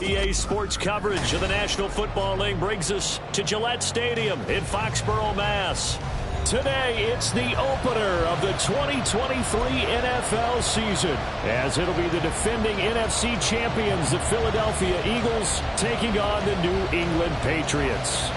EA Sports coverage of the National Football League brings us to Gillette Stadium in Foxborough, Mass. Today, it's the opener of the 2023 NFL season, as it'll be the defending NFC champions, the Philadelphia Eagles, taking on the New England Patriots.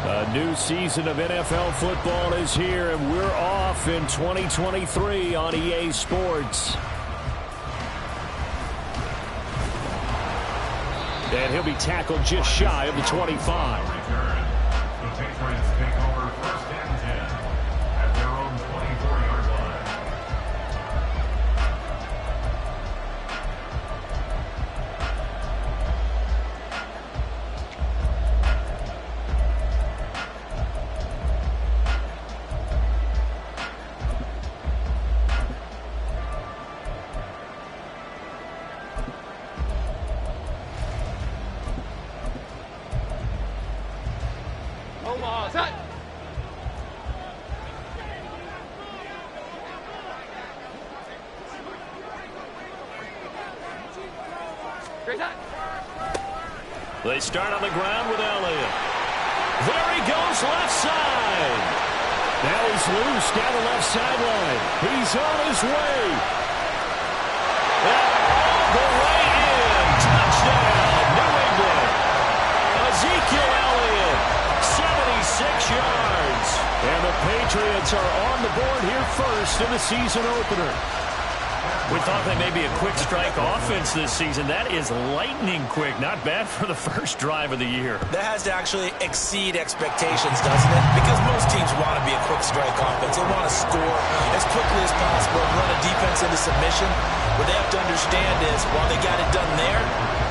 A new season of NFL football is here, and we're off in 2023 on EA Sports. And he'll be tackled just shy of the 25. The Patriots take over 1st and 10 at their own 24-yard line. They start on the ground with Elliott. There he goes, left side. Now he's loose down the left sideline. He's on his way. And all the way in. Touchdown, New England. Ezekiel Elliott, 76 yards. And the Patriots are on the board here first in the season opener. We thought they may be a quick strike offense this season. That is lightning quick. Not bad for the first drive of the year. That has to actually exceed expectations, doesn't it? Because most teams want to be a quick strike offense. They want to score as quickly as possible and run a defense into submission. What they have to understand is, while they got it done there,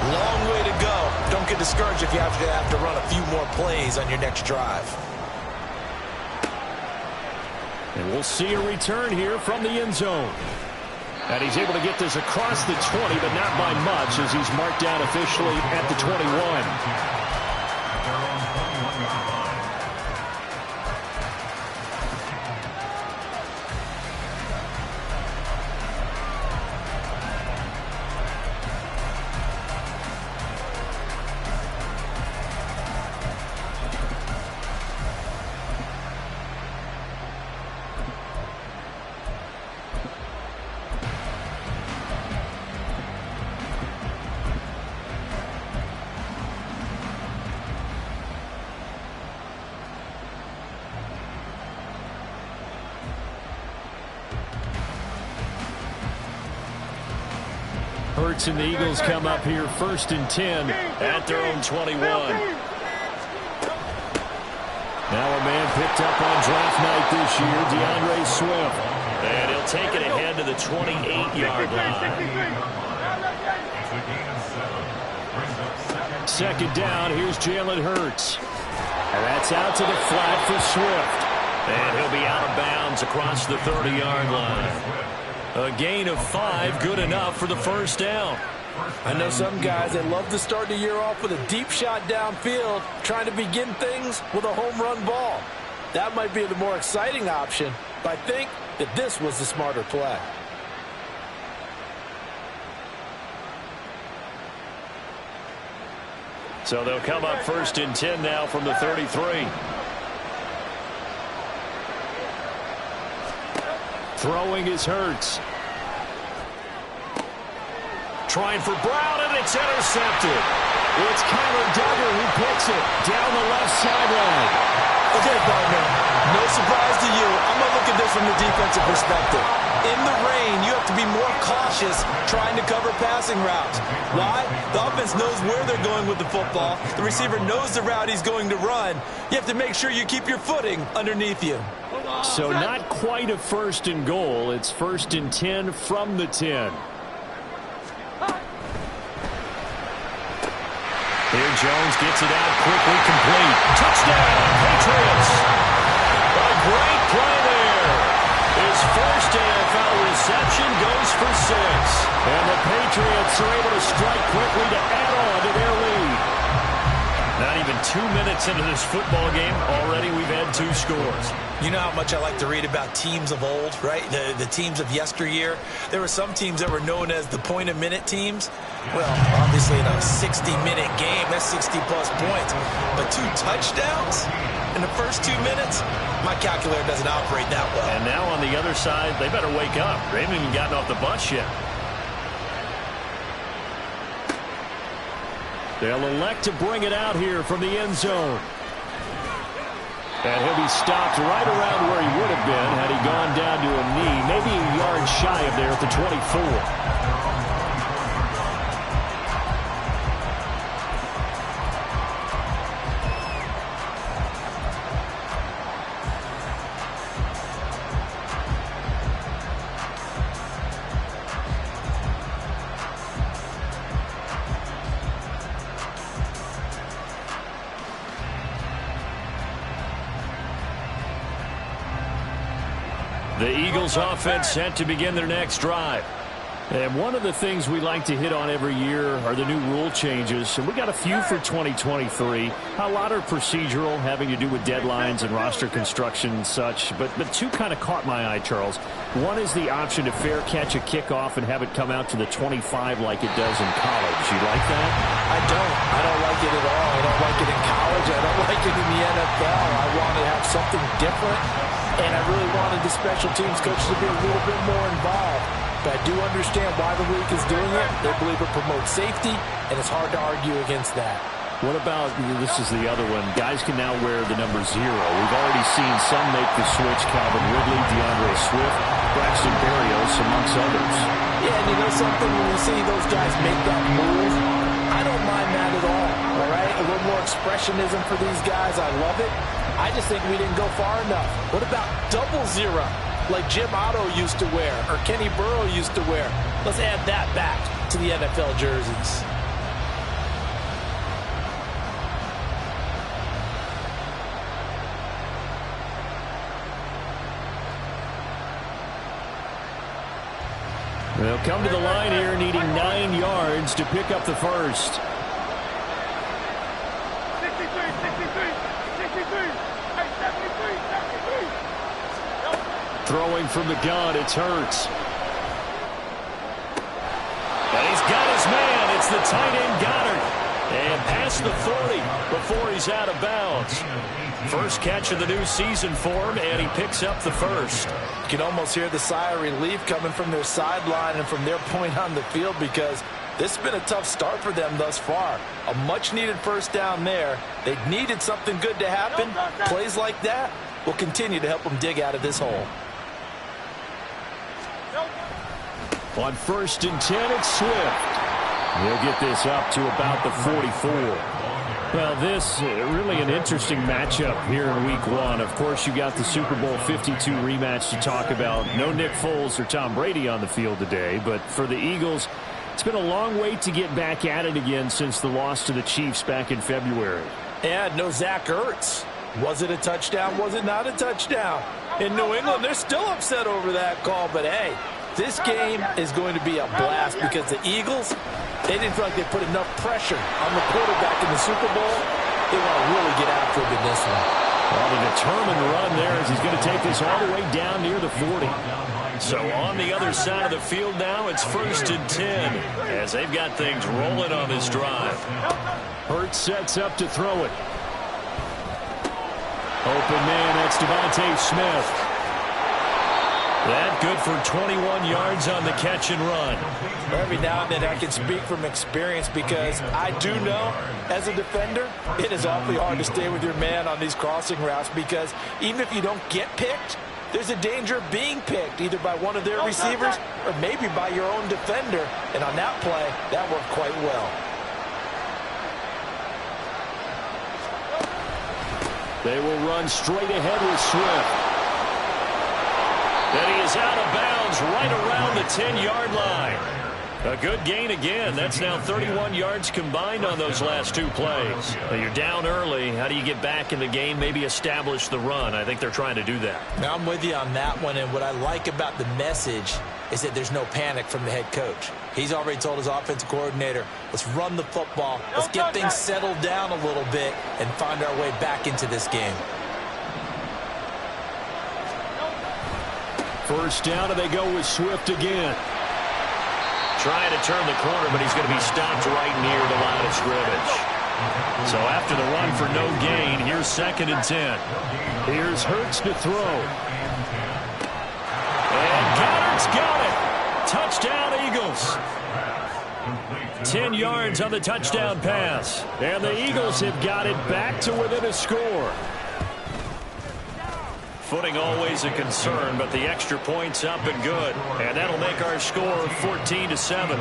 long way to go. Don't get discouraged if you have to run a few more plays on your next drive. And we'll see a return here from the end zone. And he's able to get this across the 20, but not by much, as he's marked down officially at the 21. Hurts and the Eagles come up here 1st and 10 at their own 21. Now a man picked up on draft night this year, DeAndre Swift. And he'll take it ahead to the 28-yard line. 2nd down, here's Jalen Hurts. And that's out to the flat for Swift. And he'll be out of bounds across the 30-yard line. A gain of 5, good enough for the first down. I know some guys that love to start the year off with a deep shot downfield, trying to begin things with a home run ball. That might be the more exciting option, but I think that this was the smarter play. So they'll come up 1st and 10 now from the 33. Throwing is Hurts. Trying for Brown, and it's intercepted. It's Kyler Duggar who picks it down the left sideline. Okay, partner, no surprise to you. I'm going to look at this from the defensive perspective. In the rain, you have to be more cautious trying to cover passing routes. Why? The offense knows where they're going with the football. The receiver knows the route he's going to run. You have to make sure you keep your footing underneath you. So not quite a 1st and goal. It's 1st and 10 from the 10. Here Jones gets it out quickly, complete. Touchdown, Patriots. A great play there. His first NFL reception goes for 6. And the Patriots are able to strike quickly to add on to their lead. Not even 2 minutes into this football game, already we've had 2 scores. You know how much I like to read about teams of old, right? The teams of yesteryear. There were some teams that were known as the point-a-minute teams. Well, obviously in a 60-minute game, that's 60-plus points. But 2 touchdowns in the first 2 minutes? My calculator doesn't operate that well. And now on the other side, they better wake up. They haven't even gotten off the bus yet. They'll elect to bring it out here from the end zone. And he'll be stopped right around where he would have been had he gone down to a knee, maybe a yard shy of there at the 24. The Eagles offense set to begin their next drive. And one of the things we like to hit on every year are the new rule changes. And we got a few for 2023. A lot are procedural, having to do with deadlines and roster construction and such. But 2 kind of caught my eye, Charles. One is the option to fair catch a kickoff and have it come out to the 25 like it does in college. You like that? I don't like it at all. I don't like it in college. I don't like it in the NFL. I want to have something different. And I really wanted the special teams coaches to be a little bit more involved. But I do understand why the league is doing it. They believe it promotes safety, and it's hard to argue against that. What about, this is the other one, guys can now wear the number 0. We've already seen some make the switch, Calvin Ridley, DeAndre Swift, Braxton Berrios, amongst others. Yeah, and you know something, when we see those guys make that move, I don't mind that at all right? A little more expressionism for these guys. I love it. I just think we didn't go far enough. What about 00, like Jim Otto used to wear or Kenny Burrow used to wear? Let's add that back to the NFL jerseys. They'll come to the line here needing 9 yards to pick up the first. Throwing from the gun, it's Hurts. And he's got his man. It's the tight end Goddard. And past the 40 before he's out of bounds. First catch of the new season for him, and he picks up the first. You can almost hear the sigh of relief coming from their sideline and from their point on the field, because this has been a tough start for them thus far. A much-needed first down there. They needed something good to happen. Plays like that will continue to help them dig out of this hole. On 1st and 10, it's Swift. He'll get this up to about the 44. Well, this really an interesting matchup here in Week 1. Of course, you got the Super Bowl 52 rematch to talk about. No Nick Foles or Tom Brady on the field today, but for the Eagles, it's been a long wait to get back at it again since the loss to the Chiefs back in February. And no Zach Ertz. Was it a touchdown? Was it not a touchdown? In New England, they're still upset over that call, but hey, this game is going to be a blast because the Eagles, they didn't feel like they put enough pressure on the quarterback in the Super Bowl. They want to really get after him in this one. Well, the determined run there as he's going to take this all the way down near the 40. So on the other side of the field now, it's 1st and 10 as they've got things rolling on this drive. Hurts sets up to throw it. Open man, that's Devontae Smith. That good for 21 yards on the catch and run. Every now and then I can speak from experience, because I do know as a defender it is awfully hard to stay with your man on these crossing routes, because even if you don't get picked, there's a danger of being picked either by one of their receivers or maybe by your own defender. And on that play, that worked quite well. They will run straight ahead with Swift. And he is out of bounds right around the 10-yard line. A good gain again. That's now 31 yards combined on those last 2 plays. Now you're down early. How do you get back in the game, maybe establish the run? I think they're trying to do that. Now I'm with you on that one, and what I like about the message is that there's no panic from the head coach. He's already told his offensive coordinator, let's run the football, let's get things settled down a little bit and find our way back into this game. First down, and they go with Swift again. Trying to turn the corner, but he's going to be stopped right near the line of scrimmage. So after the run for no gain, here's 2nd and 10. Here's Hurts to throw. And Goddard's got it. Touchdown, Eagles. 10 yards on the touchdown pass. And the Eagles have got it back to within a score. Footing always a concern, but the extra point's up and good. And that'll make our score 14-7.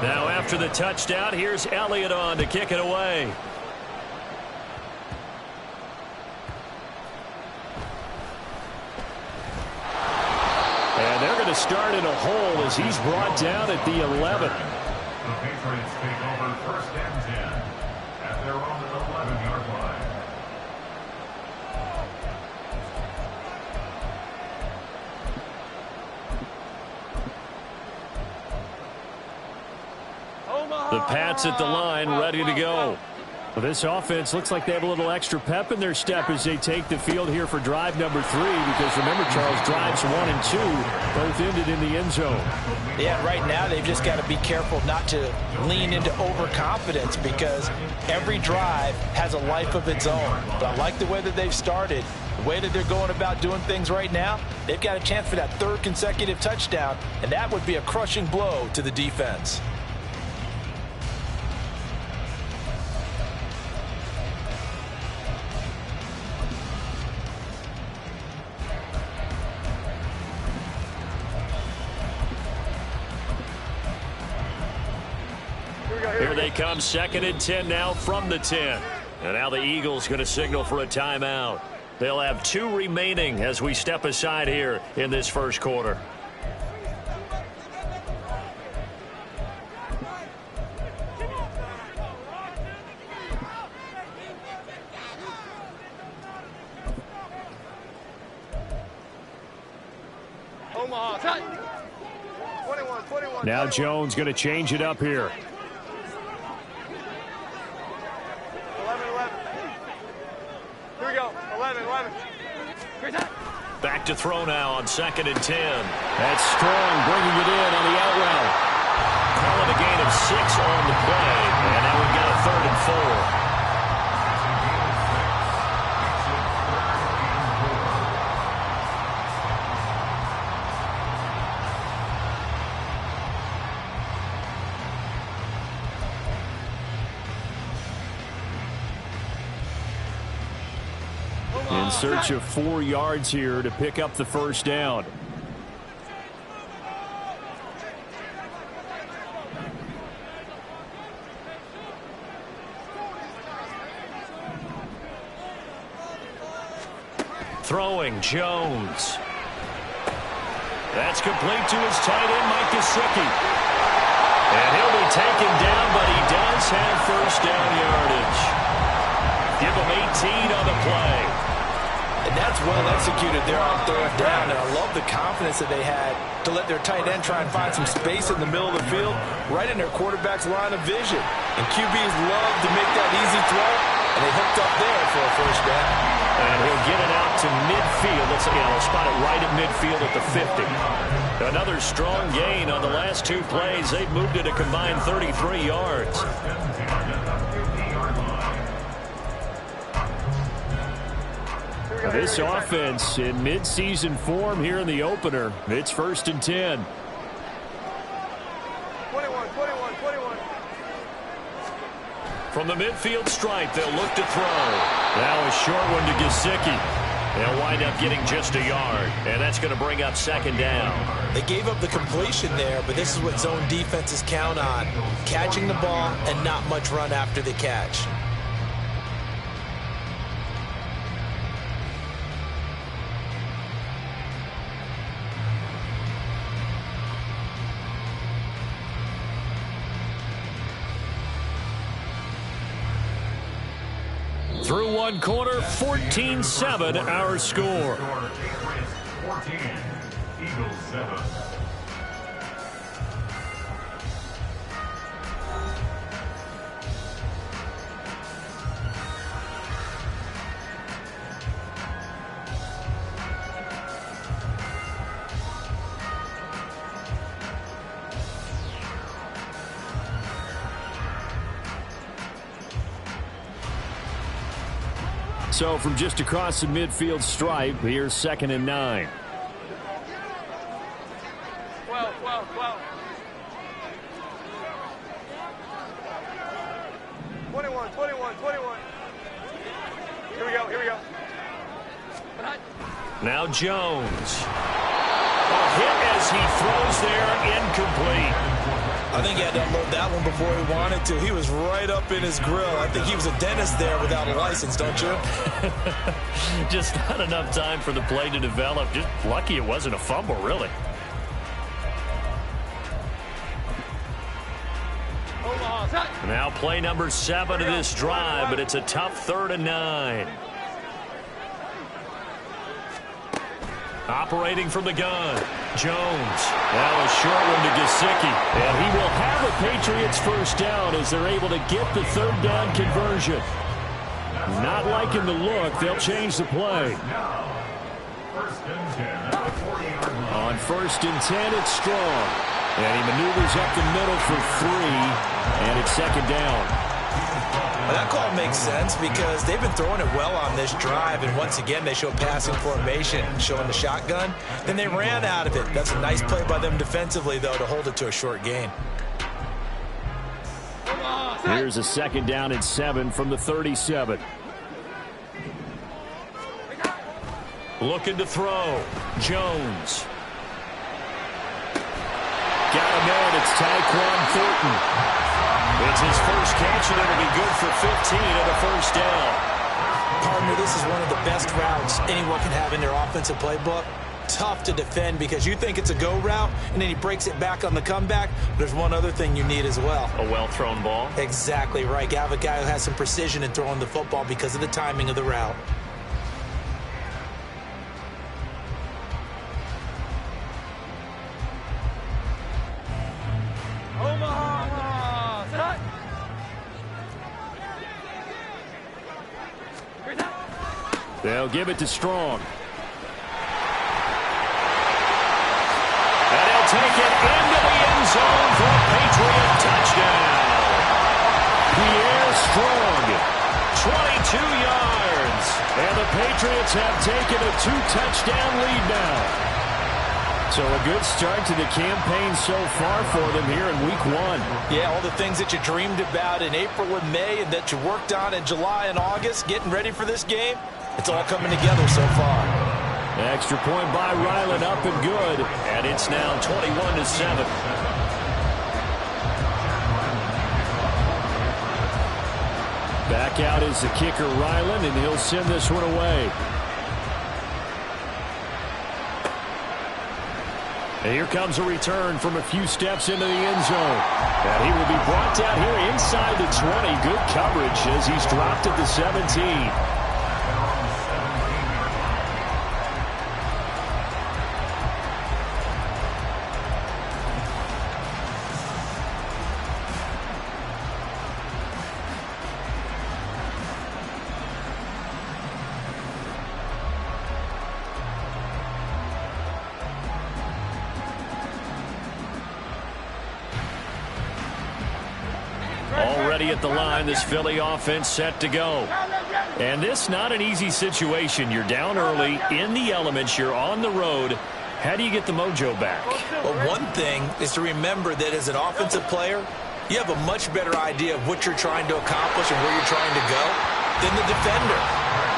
Now after the touchdown, here's Elliott on to kick it away. And they're going to start in a hole as he's brought down at the 11. The Patriots take over 1st and 10 at their own 11-yard line. The Pats at the line, ready to go. Well, this offense looks like they have a little extra pep in their step as they take the field here for drive number 3, because remember, Charles, drives 1 and 2 both ended in the end zone. Yeah, right now they've just got to be careful not to lean into overconfidence, because every drive has a life of its own. But I like the way that they've started, the way that they're going about doing things right now. They've got a chance for that 3rd consecutive touchdown, and that would be a crushing blow to the defense. Here they come, 2nd and 10 now from the 10. And now the Eagles going to signal for a timeout. They'll have 2 remaining as we step aside here in this first quarter. Now Jones going to change it up here. Back to throw now on 2nd and 10. That's Strong bringing it in on the out route. Calling a gain of 6 on the play. And now we've got a 3rd and 4. In search of 4 yards here to pick up the first down. Throwing, Jones. That's complete to his tight end, Mike Gesicki. And he'll be taken down, but he does have first down yardage. Give him 18 on the play. And that's well executed there on 3rd down. And I love the confidence that they had to let their tight end try and find some space in the middle of the field, right in their quarterback's line of vision. And QBs love to make that easy throw, and they hooked up there for a first down. And he'll get it out to midfield. They'll spot it right at midfield at the 50. Another strong gain on the last 2 plays. They've moved it a combined 33 yards. This offense in midseason form here in the opener. It's 1st and 10. 21. From the midfield stripe, they'll look to throw. Now a short one to Gesicki. They'll wind up getting just a yard, and that's going to bring up 2nd down. They gave up the completion there, but this is what zone defenses count on. Catching the ball and not much run after the catch. Through one quarter, 14-7 our score. 14, Eagles 7. So from just across the midfield stripe, here's 2nd and 9. 12. 21. Here we go. Now Jones. A hit as he throws there, incomplete. I think he had to unload that one before he wanted to. He was right up in his grill. I think he was a dentist there without a license, don't you? Just not enough time for the play to develop. Just lucky it wasn't a fumble, really. Now play number 7 of this drive, but it's a tough 3rd and 9. Operating from the gun, Jones. Now a short one to Gesicki. And he will have a Patriots first down as they're able to get the 3rd down conversion. Not liking the look. They'll change the play. On 1st and 10, it's Strong. And he maneuvers up the middle for 3. And it's 2nd down. Well, that call makes sense because they've been throwing it well on this drive, and once again they show passing formation, showing the shotgun. Then they ran out of it. That's a nice play by them defensively, though, to hold it to a short gain. Here's a 2nd down and 7 from the 37. Looking to throw, Jones. Got him in. It's Tyquan Thornton. It's his first catch, and it'll be good for 15 and a first down. Partner, this is one of the best routes anyone can have in their offensive playbook. Tough to defend because you think it's a go route, and then he breaks it back on the comeback. There's one other thing you need as well. A well-thrown ball. Exactly right. You have a guy who has some precision in throwing the football because of the timing of the route. They'll give it to Strong. And he'll take it into the end zone for a Patriot touchdown. Pierre Strong, 22 yards. And the Patriots have taken a 2-touchdown lead now. So a good start to the campaign so far for them here in Week 1. Yeah, all the things that you dreamed about in April and May and that you worked on in July and August, getting ready for this game, it's all coming together so far. Extra point by Ryland, up and good. And it's now 21-7. Back out is the kicker, Ryland, and he'll send this one away. And here comes a return from a few steps into the end zone. And he will be brought down here inside the 20. Good coverage as he's dropped at the 17. Already at the line, this Philly offense set to go. And this not an easy situation. You're down early, in the elements, you're on the road. How do you get the mojo back? Well, one thing is to remember that as an offensive player, you have a much better idea of what you're trying to accomplish and where you're trying to go than the defender.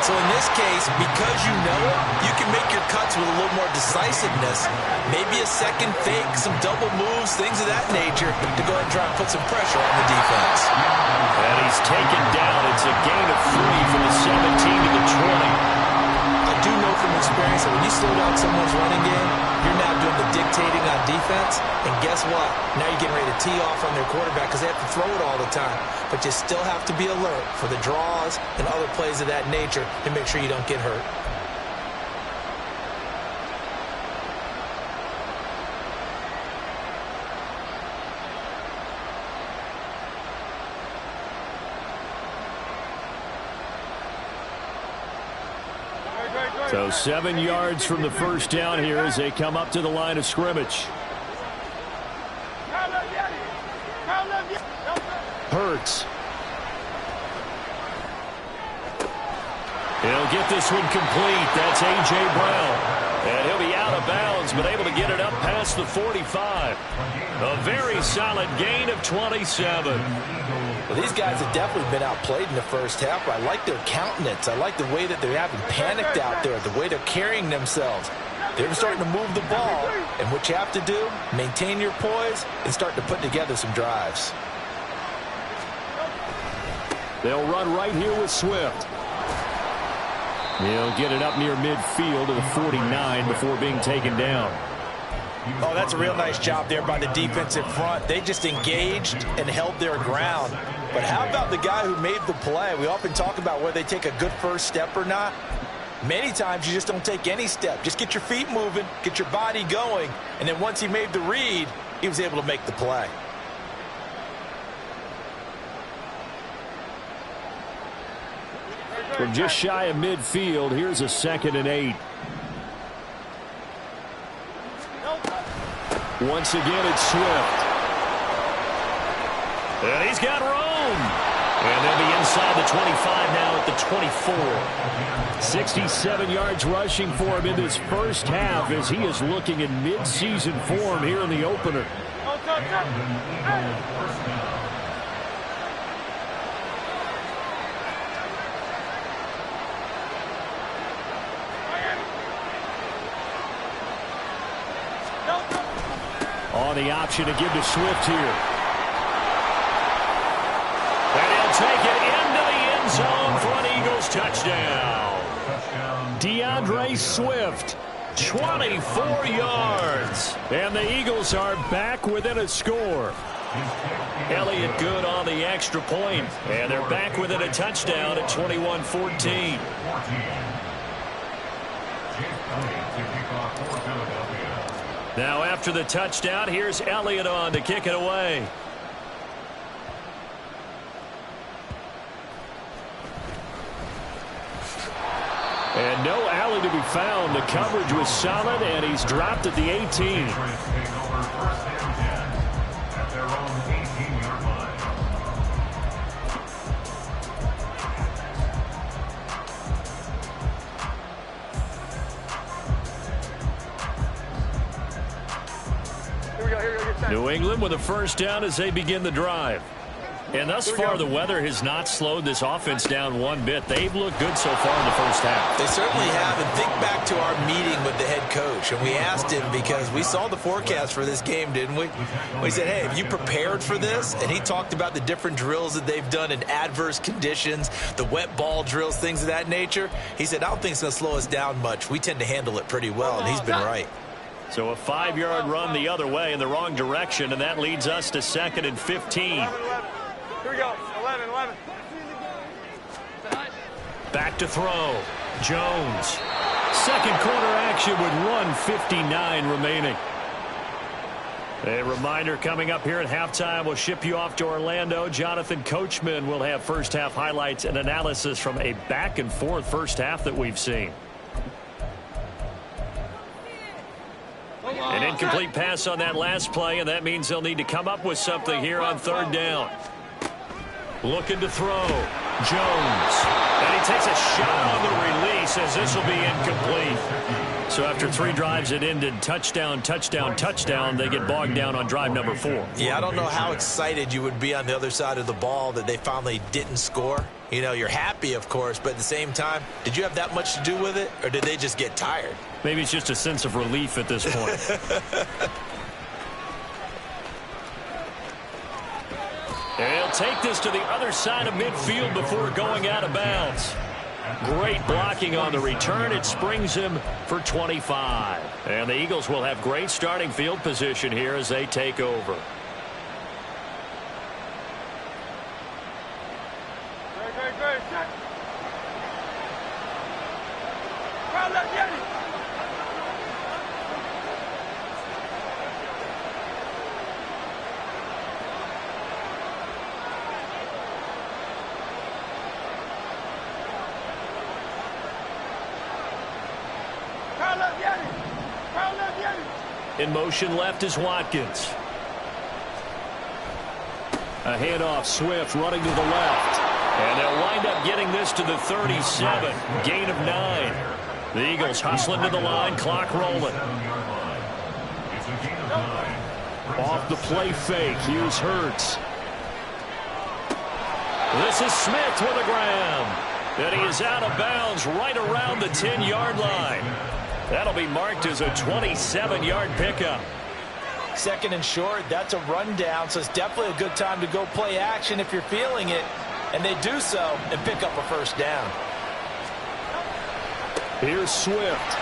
So in this case, because you know it, you can make your cuts with a little more decisiveness. Maybe a second fake, some double moves, things of that nature to go ahead and try and put some pressure on the defense. And he's taken down. It's a gain of 3 from the 17 to the 20. I do know from experience that when you slow down someone's running game, you're now doing the dictating on defense. And guess what? Now you're getting ready to tee off on their quarterback because they have to throw it all the time. But you still have to be alert for the draws and other plays of that nature to make sure you don't get hurt. So 7 yards from the first down here as they come up to the line of scrimmage. Hurts. He'll get this one complete. That's A.J. Brown. And he'll be out of bounds, but able to get it up past the 45. A very solid gain of 27. Well, these guys have definitely been outplayed in the first half. I like their countenance. I like the way that they're having panicked out there, the way they're carrying themselves. They're starting to move the ball, and what you have to do, maintain your poise and start to put together some drives. They'll run right here with Swift. He'll get it up near midfield to the 49 before being taken down. Oh, that's a real nice job there by the defensive front. They just engaged and held their ground. But how about the guy who made the play? We often talk about whether they take a good first step or not. Many times you just don't take any step. Just get your feet moving, get your body going, and then once he made the read, he was able to make the play. From just shy of midfield, here's a 2nd and 8. Once again, it's Swift. And he's got room. And they'll be inside the 25 now at the 24. 67 yards rushing for him in this first half as he is looking in mid-season form here in the opener. On the option to give to Swift here. And he'll take it into the end zone for an Eagles touchdown. DeAndre Swift, 24 yards. And the Eagles are back within a score. Elliott good on the extra point. And they're back within a touchdown at 21-14. Now after the touchdown, here's Elliott on to kick it away. And no alley to be found. The coverage was solid, and he's dropped at the 18. New England with a first down as they begin the drive. And thus far, the weather has not slowed this offense down one bit. They've looked good so far in the first half. They certainly have. And think back to our meeting with the head coach. And we asked him because we saw the forecast for this game, didn't we? We said, hey, have you prepared for this? And he talked about the different drills that they've done in adverse conditions, the wet ball drills, things of that nature. He said, I don't think it's going to slow us down much. We tend to handle it pretty well, and he's been right. So a 5-yard run the other way in the wrong direction, and that leads us to 2nd and 15. 11. Here we go. 11. Back to throw. Jones. Second quarter action with 1:59 remaining. A reminder coming up here at halftime. We'll ship you off to Orlando. Jonathan Coachman will have first half highlights and analysis from a back and forth first half that we've seen. An incomplete pass on that last play, and that means they'll need to come up with something here on 3rd down. Looking to throw. Jones. And he takes a shot on the release as this will be incomplete. So after 3 drives that ended touchdown, touchdown, touchdown, they get bogged down on drive number 4. Yeah, I don't know how excited you would be on the other side of the ball that they finally didn't score. You know, you're happy, of course, but at the same time, did you have that much to do with it, or did they just get tired? Maybe it's just a sense of relief at this point. And he'll take this to the other side of midfield before going out of bounds. Great blocking on the return. It springs him for 25. And the Eagles will have great starting field position here as they take over. Great. Crowd left, Yeti. In motion left is Watkins. A handoff, Swift running to the left. And they'll wind up getting this to the 37. Gain of 9. The Eagles hustling to the line, clock rolling. Off the play fake, here's Hurts. This is Smith with a grab. And he is out of bounds right around the 10-yard line. That'll be marked as a 27-yard pickup. Second and short, that's a rundown, so it's definitely a good time to go play action if you're feeling it. And they do so and pick up a first down. Here's Swift.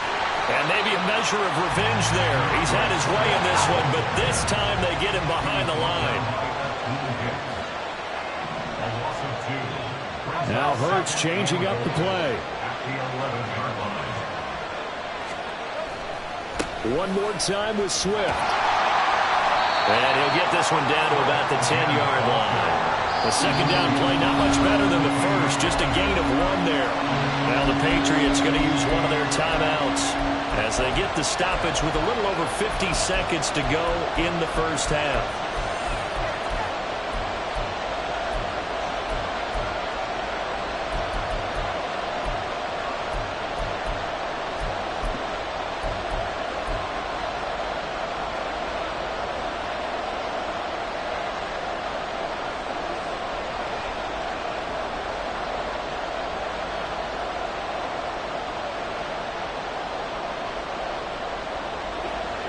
And maybe a measure of revenge there. He's had his way in this one, but this time they get him behind the line. Now Hurts changing up the play. One more time with Swift. And he'll get this one down to about the 10-yard line. The second down play not much better than the first, just a gain of 1 there. Now the Patriots going to use one of their timeouts as they get the stoppage with a little over 50 seconds to go in the first half.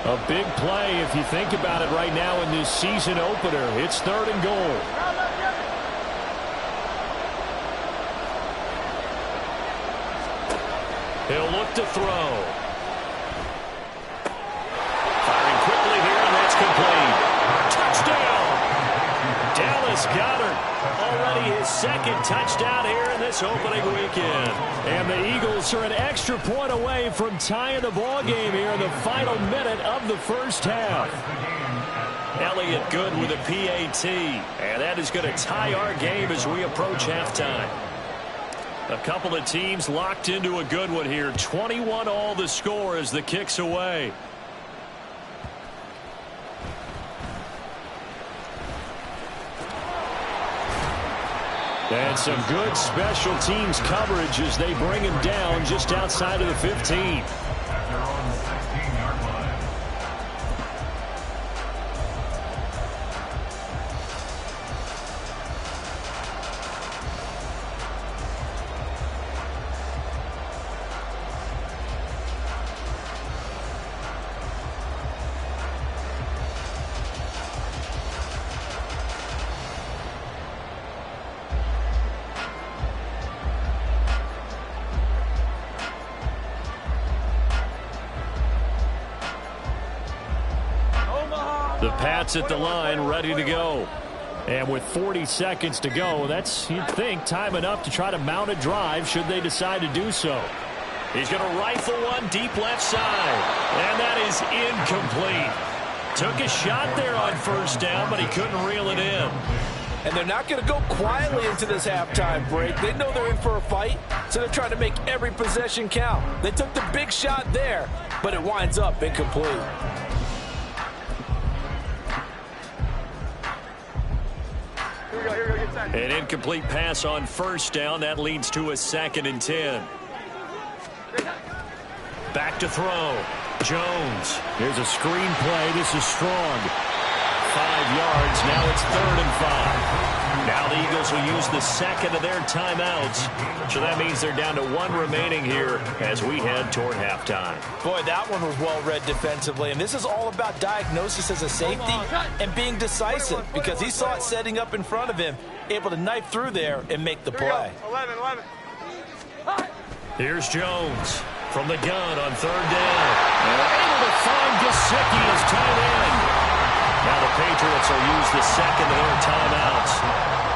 A big play if you think about it right now in this season opener. It's 3rd and goal. He'll look to throw. Firing quickly here, and that's complete. Touchdown! Dallas Goedert. Already his second touchdown here in this opening weekend. And the Eagles are an extra point away from tying the ball game here in the final minute of the first half. Elliott good with a PAT. And that is going to tie our game as we approach halftime. A couple of teams locked into a good one here. 21 all the score as the kick's away. And some good special teams coverage as they bring him down just outside of the 15. The Pats at the line, ready to go. And with 40 seconds to go, that's, you'd think, time enough to try to mount a drive should they decide to do so. He's going to rifle one deep left side. And that is incomplete. Took a shot there on first down, but he couldn't reel it in. And they're not going to go quietly into this halftime break. They know they're in for a fight, so they're trying to make every possession count. They took the big shot there, but it winds up incomplete. An incomplete pass on first down. That leads to a 2nd and 10. Back to throw. Jones. Here's a screen play. This is strong. 5 yards. Now it's 3rd and 5. Now the Eagles will use the second of their timeouts. So that means they're down to 1 remaining here as we head toward halftime. Boy, that one was well read defensively. And this is all about diagnosis as a safety and being decisive because he saw it setting up in front of him, able to knife through there and make the play. 11. Here's Jones from the gun on 3rd down. Able to find Gesicki as tight end. Now the Patriots will use the second of their timeouts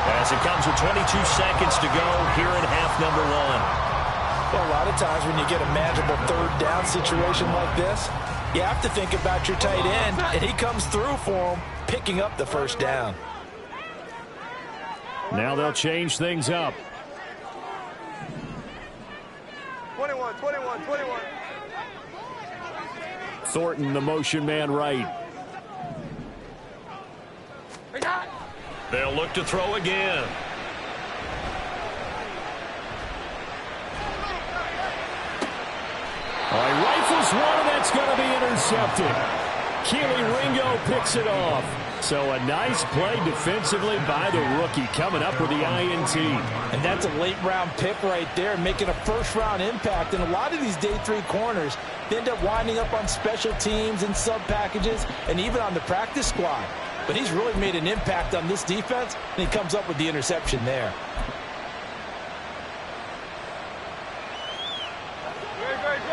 as it comes with 22 seconds to go here in half number 1. Well, a lot of times when you get a manageable 3rd down situation like this, you have to think about your tight end, and he comes through for him, picking up the first down. Now they'll change things up. 21. Thornton, the motion man right. They'll look to throw again. All right, rifles one, and that's going to be intercepted. Keely Ringo picks it off. So a nice play defensively by the rookie, coming up with the INT. And that's a late-round pick right there, making a first-round impact. And a lot of these day 3 corners, they end up winding up on special teams and sub-packages and even on the practice squad. But he's really made an impact on this defense, and he comes up with the interception there.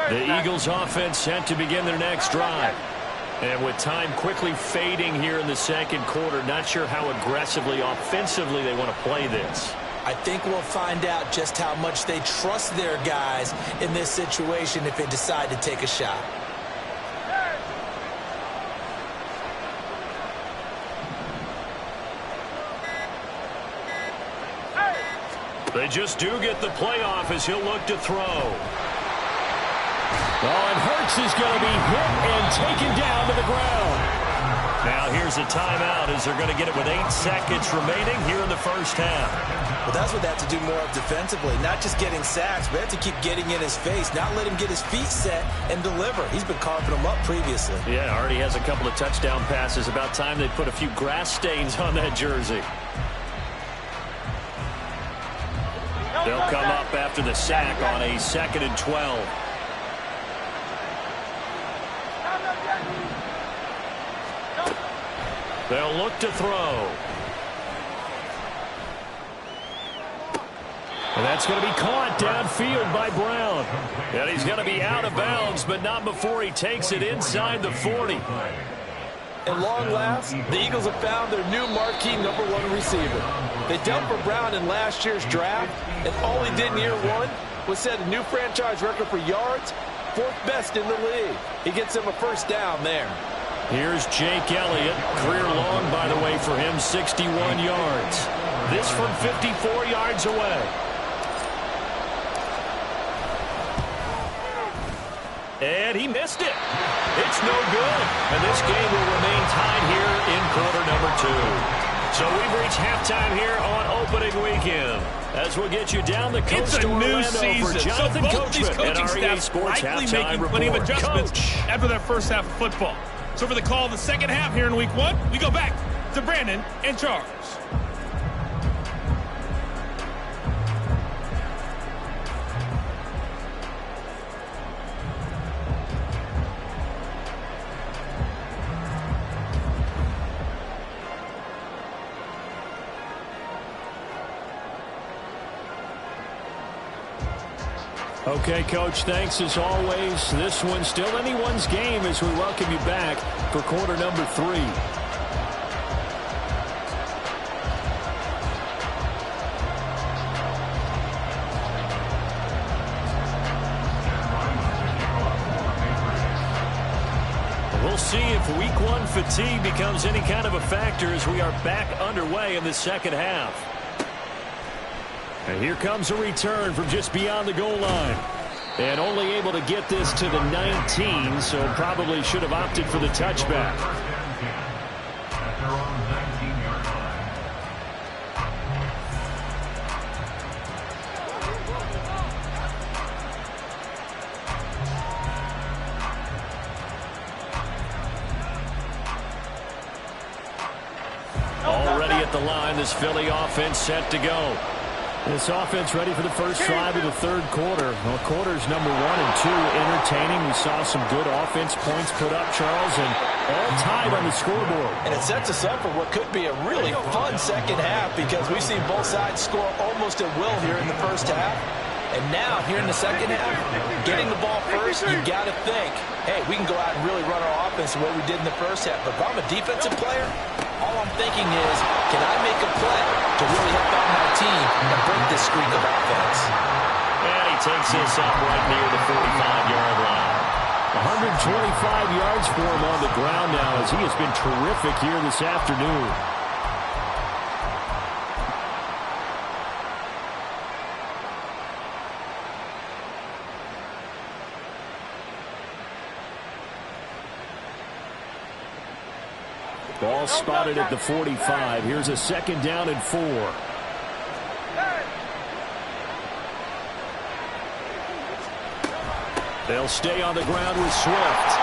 The Eagles offense set to begin their next drive. And with time quickly fading here in the second quarter, not sure how aggressively, offensively they want to play this. I think we'll find out just how much they trust their guys in this situation if they decide to take a shot. They just do get the playoff as he'll look to throw. Oh, and Hurts is going to be hit and taken down to the ground. Now here's a timeout as they're going to get it with 8 seconds remaining here in the first half. Well, that's what they have to do more of defensively. Not just getting sacks, but they have to keep getting in his face, not let him get his feet set and deliver. He's been carving them up previously. Yeah, already has a couple of touchdown passes. About time they put a few grass stains on that jersey. They'll come up after the sack on a 2nd and 12. They'll look to throw. And that's going to be caught downfield by Brown. And he's going to be out of bounds, but not before he takes it inside the 40. At long last, the Eagles have found their new marquee #1 receiver. They dealt for Brown in last year's draft, and all he did in year 1 was set a new franchise record for yards, 4th best in the league. He gets him a first down there. Here's Jake Elliott. Career long, by the way, for him, 61 yards. This from 54 yards away. And he missed it. It's no good. And this game will remain tied here in quarter number 2. So we've reached halftime here on opening weekend. As we'll get you down the coast to Orlando for Jonathan Coachman at REA Sports likely Halftime making plenty of Report. adjustments Coach. after that first half of football. So for the call of the second half here in week 1, we go back to Brandon and Charles. Okay, Coach, thanks as always. This one's still anyone's game as we welcome you back for quarter number 3. We'll see if week 1 fatigue becomes any kind of a factor as we are back underway in the second half. And here comes a return from just beyond the goal line. And only able to get this to the 19, so probably should have opted for the touchback. At their own 19-yard line. Already at the line, this Philly offense set to go. This offense ready for the first drive of the third quarter. Well, quarters number 1 and 2 entertaining. We saw some good offense points put up, Charles, and all tied on the scoreboard. And it sets us up for what could be a really fun second half because we've seen both sides score almost at will here in the first half. And now, here in the second half, getting the ball first, you've got to think, hey, we can go out and really run our offense the way we did in the first half. But if I'm a defensive player, all I'm thinking is, can I make a play to really help out my team and break this streak of offense? And he takes this up right near the 45-yard line. 125 yards for him on the ground now as he has been terrific here this afternoon. Ball spotted at the 45. Here's a 2nd down and 4. They'll stay on the ground with Swift.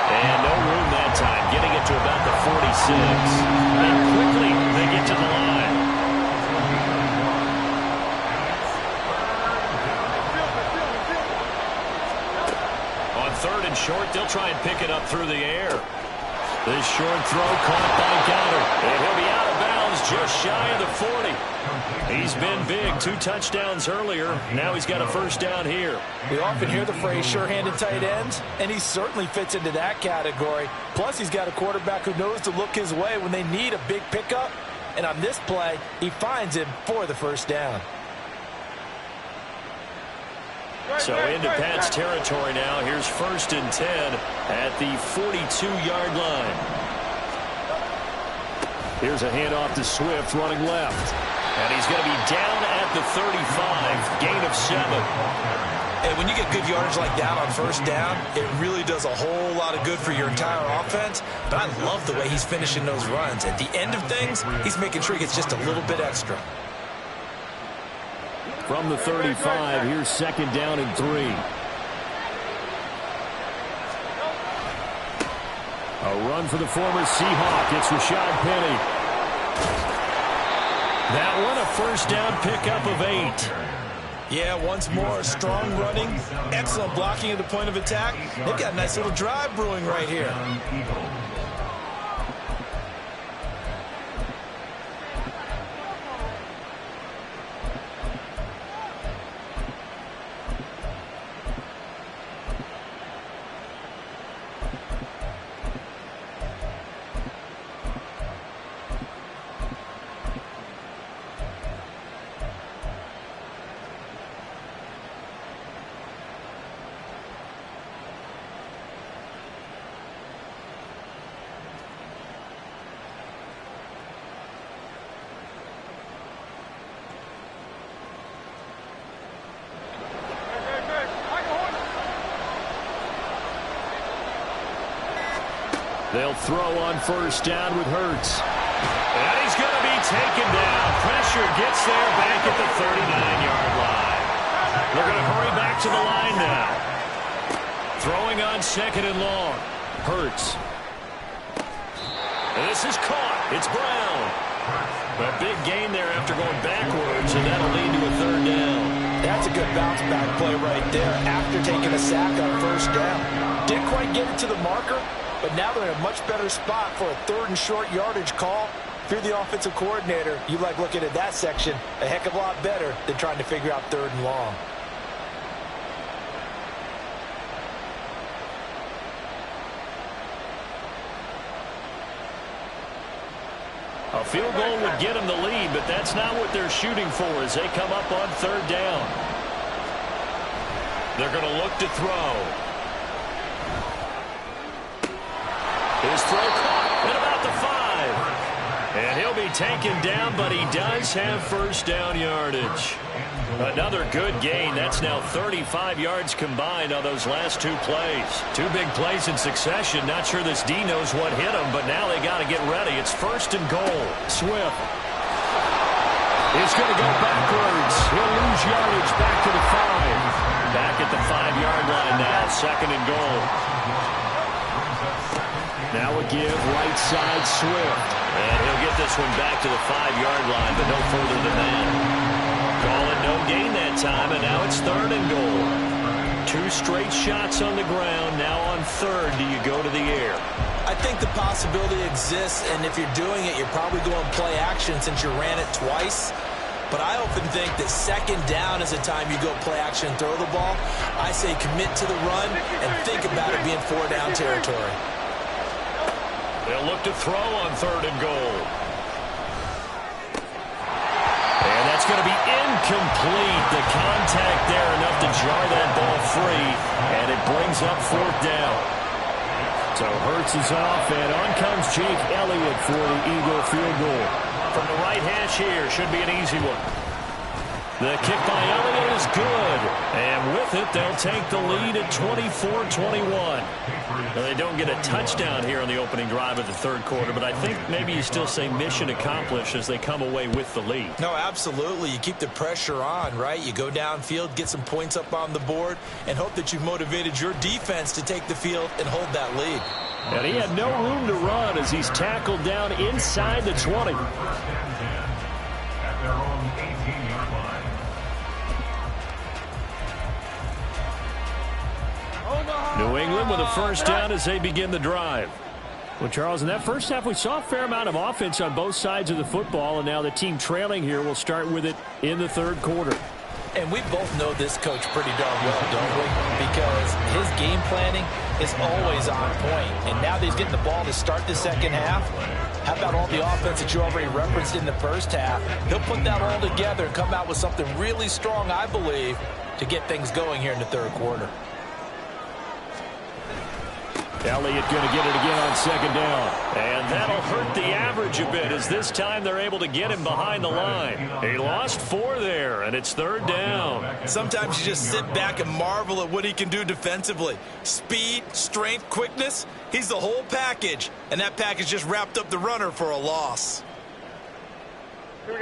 And no room that time, getting it to about the 46. And quickly they get to the line. On 3rd and short, they'll try and pick it up through the air. This short throw caught by Goddard. And he'll be out of bounds just shy of the 40. He's been big. 2 touchdowns earlier. Now he's got a 1st down here. We often hear the phrase sure-handed tight ends, and he certainly fits into that category. Plus, he's got a quarterback who knows to look his way when they need a big pickup. And on this play, he finds him for the 1st down. So into Pat's territory now. Here's 1st and 10 at the 42-yard line. Here's a handoff to Swift running left. And he's going to be down at the 35. Gain of 7. And when you get good yardage like that on 1st down, it really does a whole lot of good for your entire offense. But I love the way he's finishing those runs. At the end of things, he's making sure he gets just a little bit extra. From the 35, here's 2nd down and 3. A run for the former Seahawk. It's Rashad Penny. That one, a 1st down pickup of 8. Yeah, once more, strong running, excellent blocking at the point of attack. They've got a nice little drive brewing right here. They'll throw on 1st down with Hurts. And he's going to be taken down. Pressure gets there back at the 39-yard line. They're going to hurry back to the line now. Throwing on 2nd and long. Hurts. And this is caught. It's Brown. A big gain there after going backwards, and that'll lead to a 3rd down. That's a good bounce back play right there after taking a sack on 1st down. Didn't quite get it to the marker, but now they're in a much better spot for a 3rd and short yardage call. If you're the offensive coordinator, you like looking at that section a heck of a lot better than trying to figure out 3rd and long. A field goal would get them the lead, but that's not what they're shooting for as they come up on 3rd down. They're going to look to throw. His throw caught at about the 5. And he'll be taken down, but he does have 1st down yardage. Another good gain. That's now 35 yards combined on those last 2 plays. 2 big plays in succession. Not sure this D knows what hit him, but now they got to get ready. It's 1st and goal. Swift. It's going to go backwards. He'll lose yardage back to the 5. Back at the 5-yard line now. 2nd and goal. Now a give right side Swift. And he'll get this one back to the 5-yard line, but no further than that. Call it no gain that time, and now it's 3rd and goal. 2 straight shots on the ground. Now on 3rd, do you go to the air? I think the possibility exists, and if you're doing it, you're probably going play action since you ran it twice. But I often think that 2nd down is the time you go play action and throw the ball. I say commit to the run and think about it being 4-down territory. They'll look to throw on 3rd and goal. And that's going to be incomplete. The contact there enough to jar that ball free, and it brings up 4th down. So Hurts is off, and on comes Jake Elliott for the Eagle field goal. From the right hash here, should be an easy one. The kick by Elliott is good. And with it, they'll take the lead at 24-21. Well, they don't get a touchdown here on the opening drive of the third quarter, but I think maybe you still say mission accomplished as they come away with the lead. No, absolutely. You keep the pressure on, right? You go downfield, get some points up on the board, and hope that you've motivated your defense to take the field and hold that lead. And he had no room to run as he's tackled down inside the 20. At their own 18-yard line. New England with a first down as they begin the drive. Well, Charles, in that first half, we saw a fair amount of offense on both sides of the football, and now the team trailing here will start with it in the third quarter. And we both know this coach pretty darn well, don't we? Because his game planning is always on point. And now that he's getting the ball to start the second half, how about all the offense that you already referenced in the first half? He'll put that all together and come out with something really strong, I believe, to get things going here in the third quarter. Elliott going to get it again on second down. And that'll hurt the average a bit as this time they're able to get him behind the line. He lost 4 there, and it's third down. Sometimes you just sit back and marvel at what he can do defensively. Speed, strength, quickness, he's the whole package. And that package just wrapped up the runner for a loss.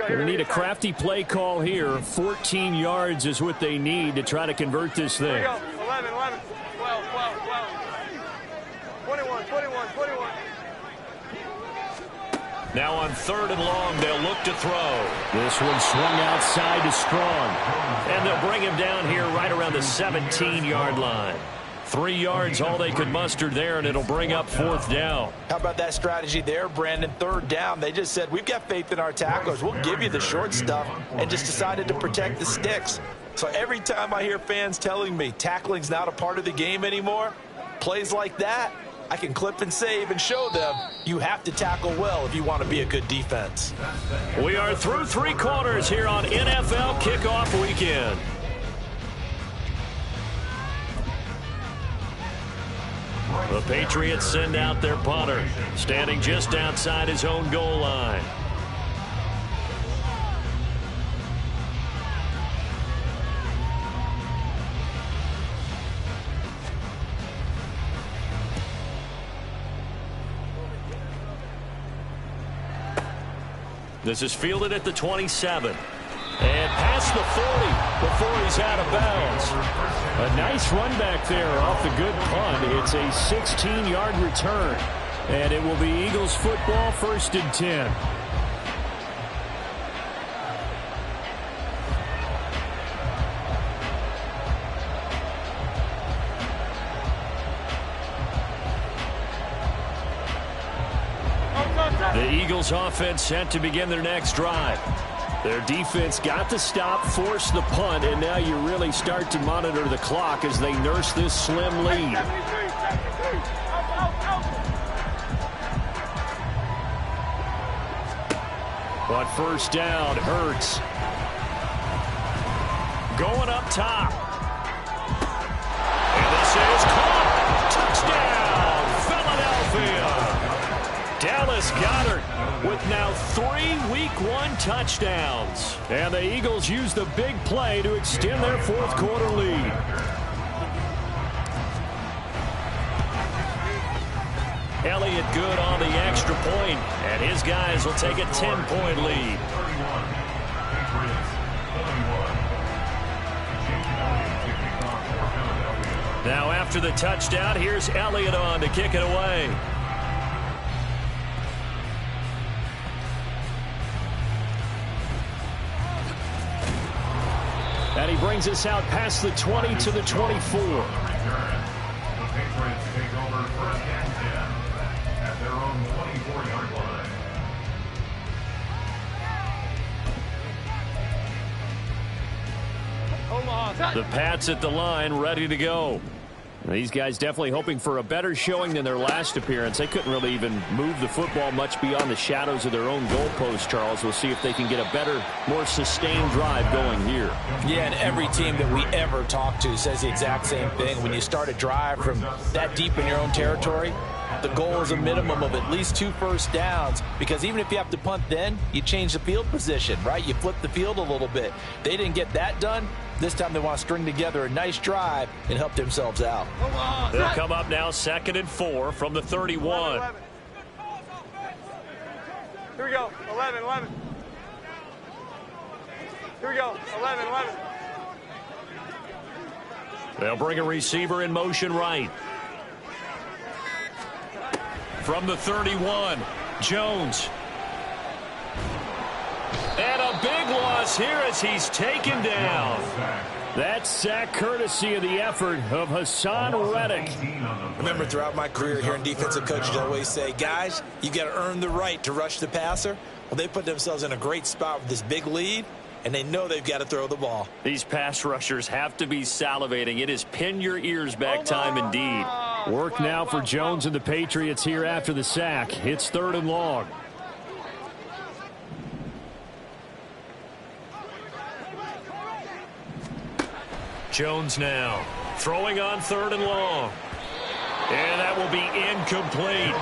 We need a crafty play call here. 14 yards is what they need to try to convert this thing. 11, 12, 21. Now on third and long, they'll look to throw. This one swung outside to Strong. And they'll bring him down here right around the 17-yard line. 3 yards, all they could muster there, and it'll bring up fourth down. How about that strategy there, Brandon? Third down, they just said, we've got faith in our tacklers. We'll give you the short stuff, and just decided to protect the sticks. So every time I hear fans telling me tackling's not a part of the game anymore, plays like that, I can clip and save and show them you have to tackle well if you want to be a good defense. We are through 3 quarters here on NFL Kickoff Weekend. The Patriots send out their punter, standing just outside his own goal line. This is fielded at the 27. And past the 40 before he's out of bounds. A nice run back there off the good punt. It's a 16-yard return. And it will be Eagles football, 1st and 10. The Eagles offense set to begin their next drive. Their defense got the stop, forced the punt, and now you really start to monitor the clock as they nurse this slim lead. But first down, Hurts. Going up top. And this is caught. Touchdown, Philadelphia. Dallas Goedert with now 3 Week 1 touchdowns. And the Eagles use the big play to extend their fourth quarter lead. Elliott good on the extra point, and his guys will take a 10-point lead. Now after the touchdown, here's Elliott on to kick it away. And he brings us out past the 20 to the 24. The Patriots take over 1st and 10 at their own 24-yard line. The Pats at the line, ready to go. These guys definitely hoping for a better showing than their last appearance. They couldn't really even move the football much beyond the shadows of their own goalpost, Charles. We'll see if they can get a better, more sustained drive going here. Yeah, and every team that we ever talk to says the exact same thing. When you start a drive from that deep in your own territory, the goal is a minimum of at least 2 first downs, because even if you have to punt then, you change the field position, right? You flip the field a little bit. They didn't get that done. This time they want to string together a nice drive and help themselves out. They'll come up now 2nd and 4 from the 31. 11. Here we go. 11, 11. Here we go. 11, 11. They'll bring a receiver in motion right. From the 31, Jones. And a big loss here as he's taken down. That sack courtesy of the effort of Hassan Reddick. Remember, throughout my career here in defensive coaches, I always say, guys, you got to earn the right to rush the passer. Well, they put themselves in a great spot with this big lead, and they know they've got to throw the ball. These pass rushers have to be salivating. It is pin your ears back time indeed. Work now for Jones and the Patriots here after the sack. It's 3rd and long. Jones now throwing on 3rd and long. And that will be incomplete.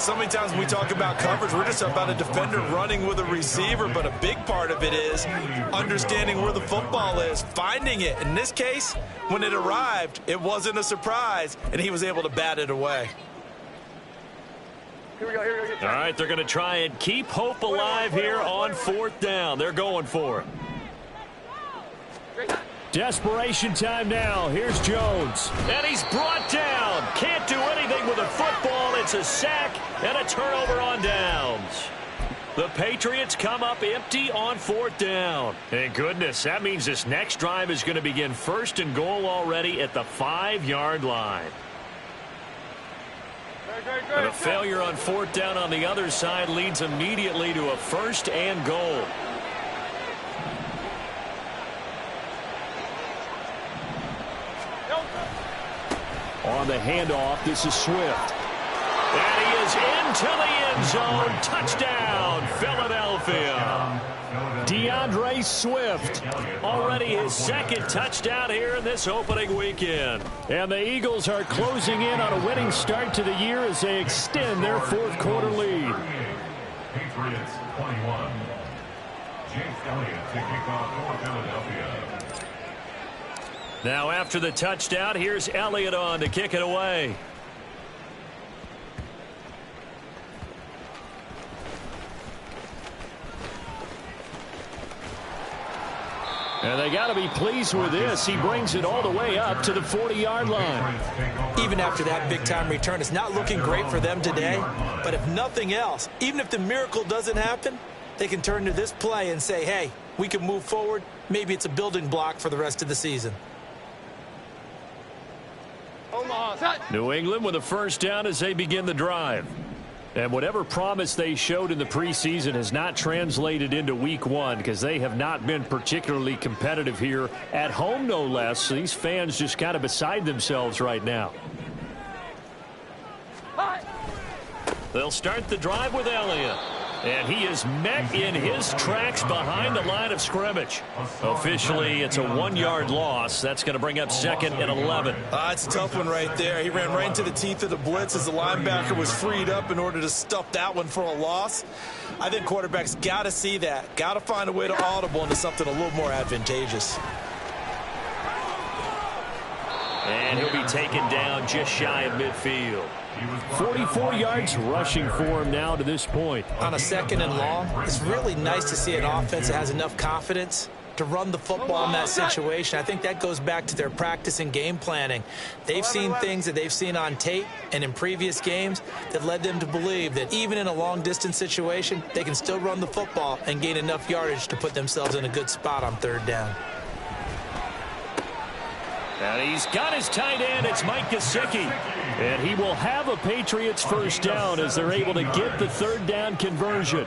So many times when we talk about coverage, we're just about a defender running with a receiver, but a big part of it is understanding where the football is, finding it. In this case, when it arrived, it wasn't a surprise, and he was able to bat it away. Here we go, here we go. All right, they're going to try and keep hope alive here on 4th down. They're going for it. Desperation time now. Here's Jones. And he's brought down. Can't do anything with a football. It's a sack and a turnover on downs. The Patriots come up empty on 4th down. And goodness, that means this next drive is going to begin 1st and goal already at the 5-yard line. And a failure on 4th down on the other side leads immediately to a 1st and goal. On the handoff, this is Swift. And he is into the end zone. Touchdown, Philadelphia. DeAndre Swift. Already his 2nd touchdown here in this opening weekend. And the Eagles are closing in on a winning start to the year as they extend their 4th quarter lead. Patriots 21. James Elliott to kick off for Philadelphia. Now after the touchdown, here's Elliott on to kick it away. And they got to be pleased with this. He brings it all the way up to the 40-yard line. Even after that big-time return, it's not looking great for them today. But if nothing else, even if the miracle doesn't happen, they can turn to this play and say, hey, we can move forward. Maybe it's a building block for the rest of the season. New England with a 1st down as they begin the drive. And whatever promise they showed in the preseason has not translated into week 1 because they have not been particularly competitive here at home, no less. So these fans just kind of beside themselves right now. They'll start the drive with Elliott. And he is met in his tracks behind the line of scrimmage. Officially, it's a 1-yard loss. That's going to bring up 2nd and 11. It's a tough one right there. He ran right into the teeth of the blitz as the linebacker was freed up in order to stuff that one for a loss. I think quarterbacks got to see that. Got to find a way to audible into something a little more advantageous. And he'll be taken down just shy of midfield. 44 yards rushing for him now to this point. On a 2nd and long, it's really nice to see an offense that has enough confidence to run the football in that situation. I think that goes back to their practice and game planning. They've seen things that they've seen on tape and in previous games that led them to believe that even in a long-distance situation, they can still run the football and gain enough yardage to put themselves in a good spot on 3rd down. And he's got his tight end. It's Mike Gesicki. And he will have a Patriots 1st down as they're able to get the 3rd down conversion.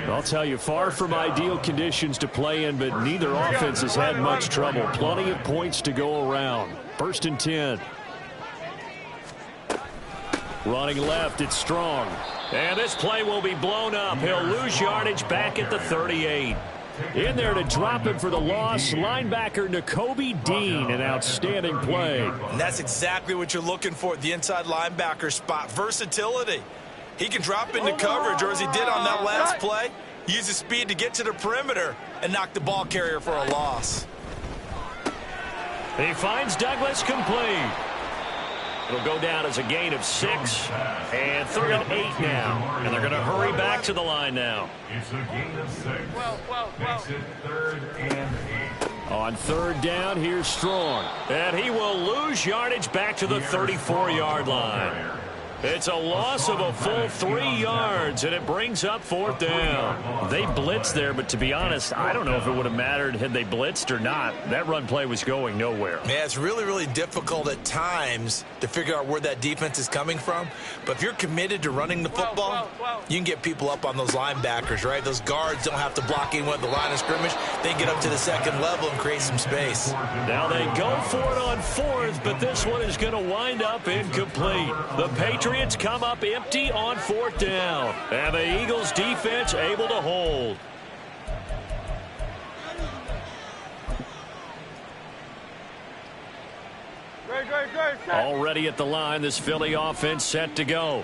I'll tell you, far from ideal conditions to play in, but neither offense has had much trouble. Plenty of points to go around. 1st and 10. Running left, it's Strong. And this play will be blown up. He'll lose yardage back at the 38. In there to drop him for the loss, linebacker Nakobe Dean, an outstanding play. And that's exactly what you're looking for at the inside linebacker spot, versatility. He can drop into coverage, or as he did on that last play, use his speed to get to the perimeter and knock the ball carrier for a loss. He finds Douglas complete. It'll go down as a gain of 6, and 3rd and 8 now. And they're going to hurry back to the line now. It's a gain of 6. Makes it 3rd and 8. On 3rd down, here's Strong. And he will lose yardage back to the 34-yard line. It's a loss of a full 3 yards, and it brings up 4th down. They blitzed there, but to be honest, I don't know if it would have mattered had they blitzed or not. That run play was going nowhere. Yeah, it's really, really difficult at times to figure out where that defense is coming from. But if you're committed to running the football, you can get people up on those linebackers, right? Those guards don't have to block anyone at the line of scrimmage. They can get up to the 2nd level and create some space. Now they go for it on 4th, but this one is going to wind up incomplete. The Patriots come up empty on 4th down. And the Eagles defense able to hold. Already at the line, this Philly offense set to go.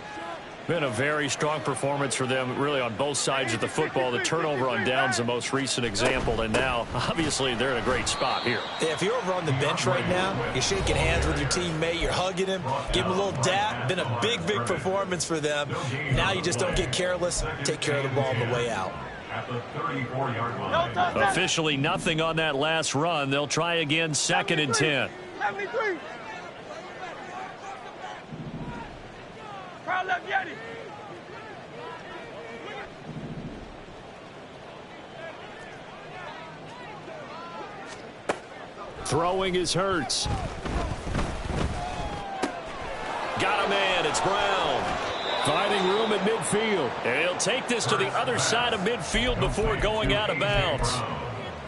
Been a very strong performance for them, really, on both sides of the football. The turnover on downs, the most recent example, and now, obviously, they're in a great spot here. Yeah, if you're over on the bench right now, you're shaking hands with your teammate, you're hugging him, give him a little dap. Been a big, big performance for them. Now you just don't get careless. Take care of the ball on the way out. At the 34-yard line. Officially nothing on that last run. They'll try again, 2nd and 10. 73. Crowd left Yeti. Throwing is Hurts. Got a man. It's Brown. Finding room at midfield. And he'll take this to the other side of midfield before going out of bounds.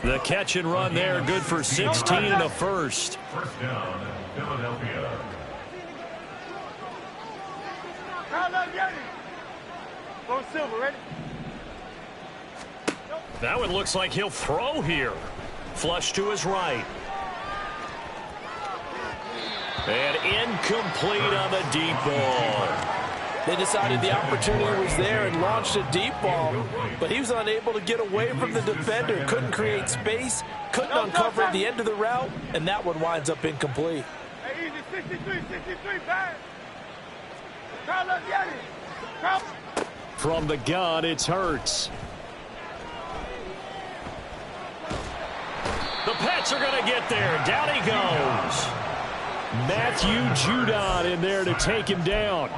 The catch and run there, good for 16 and a first. First down, Philadelphia. Go Silver, ready? That one looks like he'll throw here. Flush to his right. And incomplete on the deep ball. They decided the opportunity was there and launched a deep ball, but he was unable to get away from the defender, couldn't create space, couldn't uncover at the end of the route, and that one winds up incomplete. Hey, easy, 63, bad. Crowd left Yeti. Crowd. From the gun, it's Hurts. The Pats are going to get there. Down he goes. Matthew Judon in there to take him down.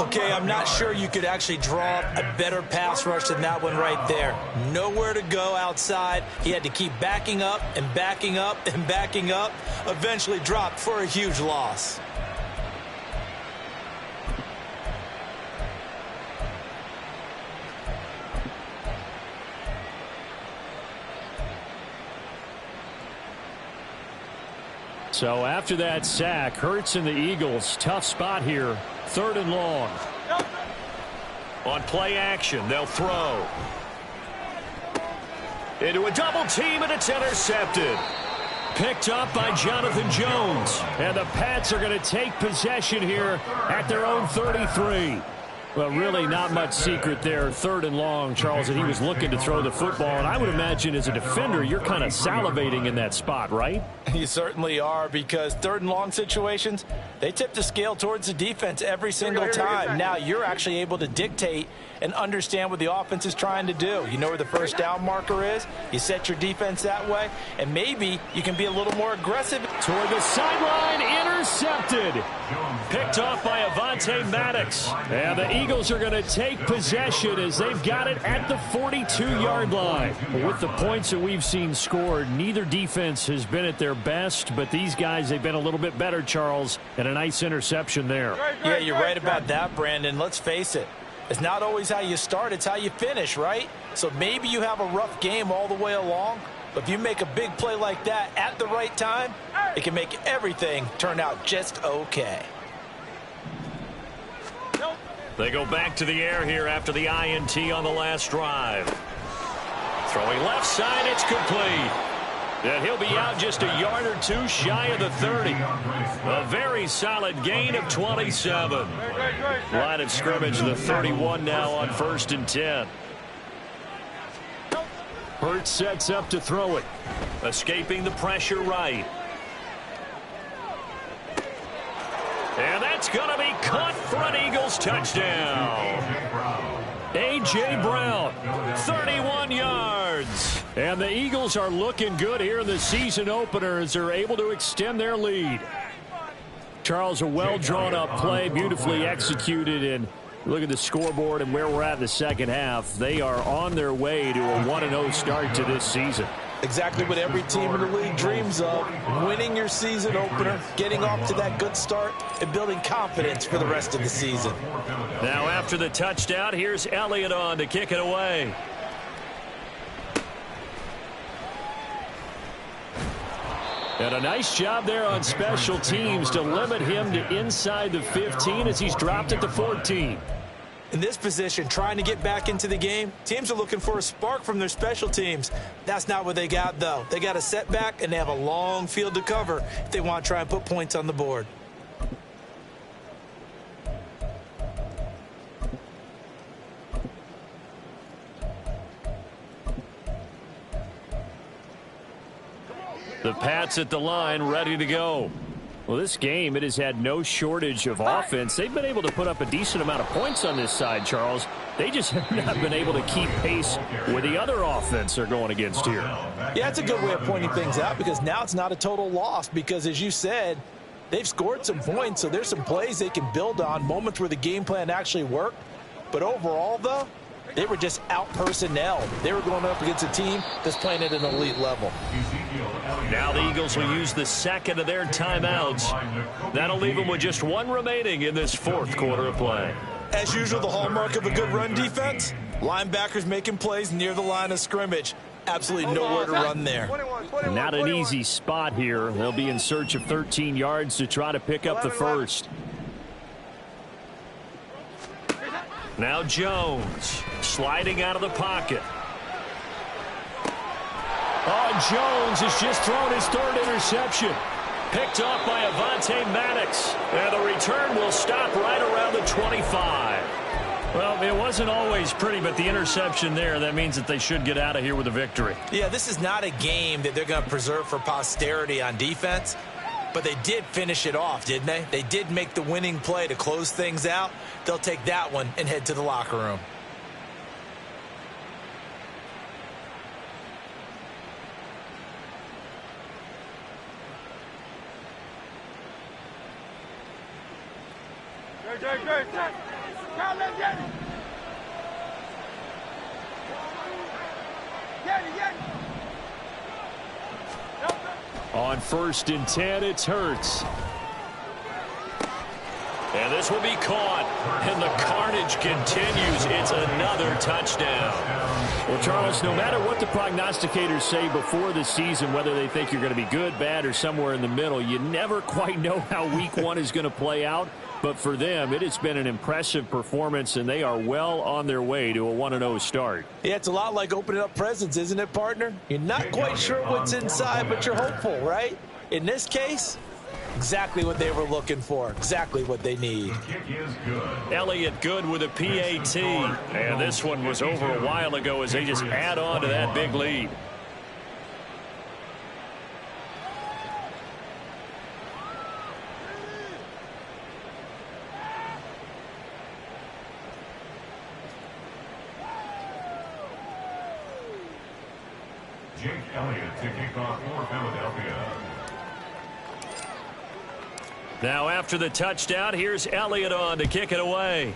Okay, I'm not sure you could actually draw a better pass rush than that one right there. Nowhere to go outside. He had to keep backing up and backing up and backing up. Eventually dropped for a huge loss. So after that sack, Hurts and the Eagles, tough spot here. 3rd and long. On play action, they'll throw. Into a double team, and it's intercepted. Picked up by Jonathan Jones. And the Pats are going to take possession here at their own 33. Well, really not much secret there. 3rd and long, Charles, that he was looking to throw the football. And I would imagine as a defender, you're kind of salivating in that spot, right? You certainly are, because 3rd and long situations, they tip the scale towards the defense every single time. Now you're actually able to dictate and understand what the offense is trying to do. You know where the first down marker is. You set your defense that way, and maybe you can be a little more aggressive. Toward the sideline, intercepted. Picked off by Avonte Maddox. And the Eagles are going to take possession as they've got it at the 42-yard line. With the points that we've seen scored, neither defense has been at their best, but these guys, they've been a little bit better, Charles, and a nice interception there. Yeah, you're right about that, Brandon. Let's face it. It's not always how you start, it's how you finish, right? So maybe you have a rough game all the way along, but if you make a big play like that at the right time, it can make everything turn out just okay. They go back to the air here after the INT on the last drive. Throwing left side, it's complete. And he'll be out just a yard or two shy of the 30. A very solid gain of 27. Line of scrimmage, the 31 now on 1st and 10. Hurts sets up to throw it. Escaping the pressure right. And that's going to be caught for an Eagles touchdown. A.J. Brown, 31 yards. And the Eagles are looking good here in the season opener as they're able to extend their lead. Charles, a well-drawn-up play, beautifully executed, and look at the scoreboard and where we're at in the second half. They are on their way to a 1-0 start to this season. Exactly what every team in the league dreams of, winning your season opener, getting off to that good start, and building confidence for the rest of the season. Now after the touchdown, here's Elliott on to kick it away. And a nice job there on special teams to limit him to inside the 15 as he's dropped at the 14. In this position, trying to get back into the game, teams are looking for a spark from their special teams. That's not what they got, though. They got a setback, and they have a long field to cover if they want to try and put points on the board. The Pats at the line, ready to go. Well, this game, it has had no shortage of offense. They've been able to put up a decent amount of points on this side, Charles. They just have not been able to keep pace with the other offense they're going against here. Yeah, it's a good way of pointing things out because now it's not a total loss because, as you said, they've scored some points, so there's some plays they can build on, moments where the game plan actually worked. But overall, though, they were just out-personnel. They were going up against a team that's playing at an elite level. Now the Eagles will use the second of their timeouts. That'll leave them with just one remaining in this fourth quarter of play. As usual, the hallmark of a good run defense, linebackers making plays near the line of scrimmage. Absolutely nowhere to run there. Not an easy spot here. They'll be in search of 13 yards to try to pick up the first. Now Jones sliding out of the pocket. Oh, Jones has just thrown his third interception. Picked off by Avonte Maddox. And the return will stop right around the 25. Well, it wasn't always pretty, but the interception there, that means that they should get out of here with a victory. Yeah, this is not a game that they're going to preserve for posterity on defense, but they did finish it off, didn't they? They did make the winning play to close things out. They'll take that one and head to the locker room. On 1st and 10, it's Hurts. And this will be caught. And the carnage continues. It's another touchdown. Well, Charles, no matter what the prognosticators say before the season, whether they think you're going to be good, bad, or somewhere in the middle, you never quite know how week one is going to play out. But for them, it has been an impressive performance, and they are well on their way to a 1-0 start. Yeah, it's a lot like opening up presents, isn't it, partner? You're not quite sure what's inside, but you're hopeful, right? In this case, exactly what they were looking for, exactly what they need. Elliott good with a PAT. And this one was over a while ago as they just add on to that big lead. Jake Elliott to kick off for Philadelphia. Now after the touchdown, here's Elliott on to kick it away.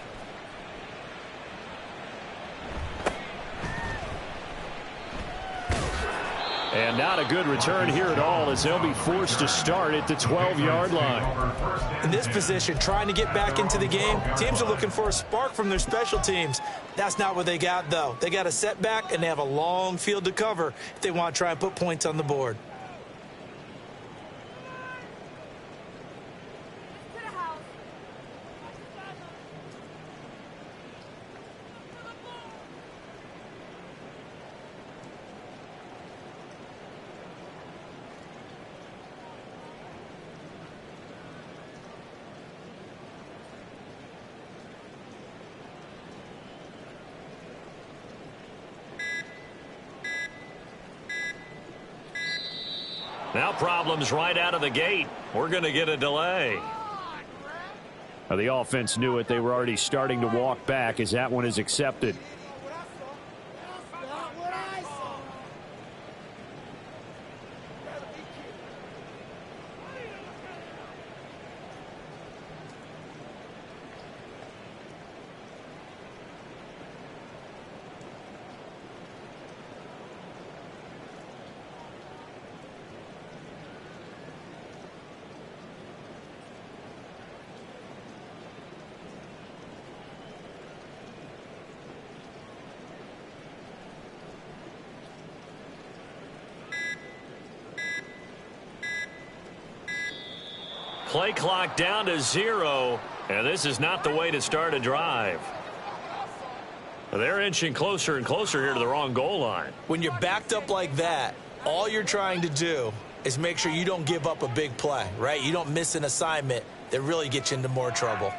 And not a good return here at all as they'll be forced to start at the 12-yard line. In this position, trying to get back into the game, teams are looking for a spark from their special teams. That's not what they got, though. They got a setback, and they have a long field to cover if they want to try and put points on the board. Now problems right out of the gate. We're going to get a delay. Now, the offense knew it. They were already starting to walk back as that one is accepted. Play clock down to 0, and this is not the way to start a drive. They're inching closer and closer here to the wrong goal line. When you're backed up like that, all you're trying to do is make sure you don't give up a big play, right? You don't miss an assignment that really gets you into more trouble.